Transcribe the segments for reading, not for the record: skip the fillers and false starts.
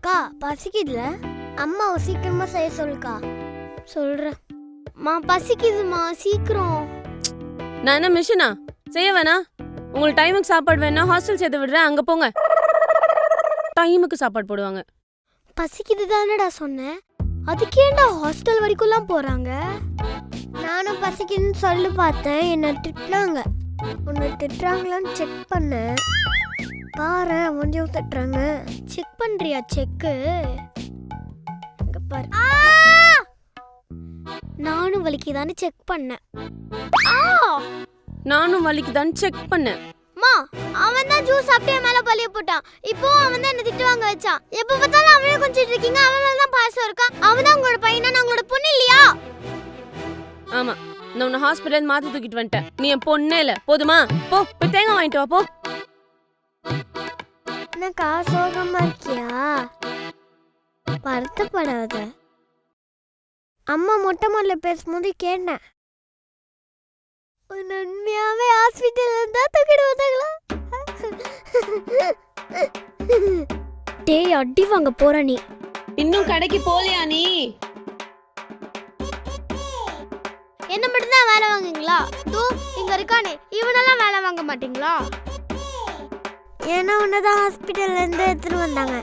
அக்கா பசிக்குதுல, அம்மாவை சீக்கிரமா செய்ய சொல்லுக்கா. சொல்றேன். மா பசிக்குதுமா, சீக்கிரம். நான் என்ன மிஷினா? செய்ய வேணா? உங்களுக்கு டைமுக்கு சாப்பாடு வேணா ஹாஸ்டல் சேர்த்து விடுறேன், அங்க போங்க. டைமுக்கு சாப்பாடு போடுவாங்க. பசிக்குது தானடா சொன்னேன், அதுக்கேண்டா ஹாஸ்டல் வரைக்கும்லாம் போறாங்க? நானும் பசிக்குதுன்னு சொல்லி பார்த்தேன், என்ன திட்டினாங்க. உன்னை திட்டுறாங்களான்னு செக் பண்ணேன். பாரு கொஞ்சம் திட்டுறாங்க. செக் பண்றியா? செக்கு இங்க பாரு. நானும் வலிக்குதான்னு செக் பண்ணேன். நானும் வலிக்குதான்னு செக் பண்ணேன். மா அவன் தான் ஜூஸ் அப்படியே மேல பழிய போட்டான். இப்போ அவன் தான் என்ன திட்டு வாங்க வச்சான். எப்ப பார்த்தாலும் அவனே கொஞ்சிட்டு இருக்கீங்க, அவன் மேல தான் பாசம் இருக்கா. அவன் தான் உங்களோட பையனா, நான் உங்களோட பொண்ணு இல்லையா? ஆமா, நான் உன்னை ஹாஸ்பிட்டல் மாத்தி தூக்கிட்டு வந்துட்டேன். நீ என் பொண்ணே இல்ல, போதுமா? போ போய் தேங்காய் வாங்கிட்டு வா போ. என்னக்கா சோகமா இருக்கியா? வருத்தப்படாத. அம்மா மொட்டை மாடல பேசும்போது கேட்டேன், உண்மையாவே ஹாஸ்பிட்டல் இருந்தா தூக்கிட்டு வந்தாங்களா? டேய் அடி வாங்க போற நீ. இன்னும் கடைக்கு போலியா நீ? என்ன மட்டும் தான் வேலை வாங்குங்களா? தூ இங்க இருக்கானே, இவனெல்லாம் வேலை வாங்க மாட்டீங்களா? ஏன்னா உன்னதான் ஹாஸ்பிட்டல்ல இருந்து எடுத்துட்டு வந்தாங்க.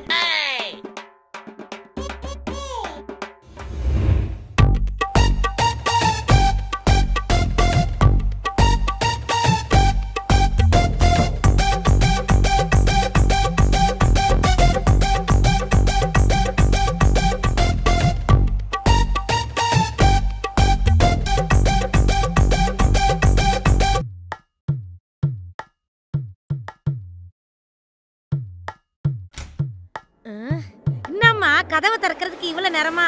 என்னம்மா கதவை திறக்கிறதுக்கு இவ்வளவு நேரமா?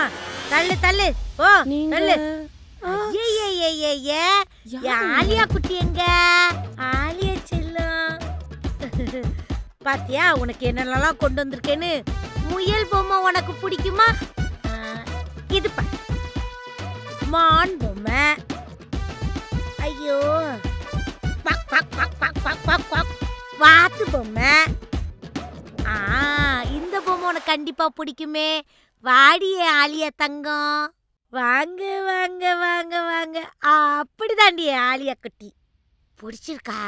தள்ளு தள்ளு ஓ தள்ளு. ஆலியா குட்டி எங்க? ஆலியா செல்லம் பாத்தியா உனக்கு என்னென்னலாம் கொண்டு வந்திருக்கேன்னு. முயல் பொம்மை உனக்கு பிடிக்குமா? இது மான் பொம்மை. ஐயோ வாத்து பொம்மை. இந்த பொம்மை உனக்கு கண்டிப்பா பிடிக்குமே. வாடியே ஆலியா தங்கம், வாங்க வாங்க வாங்க வாங்க. அப்படிதாண்டி ஆலியா குட்டி. பிடிச்சிருக்கா?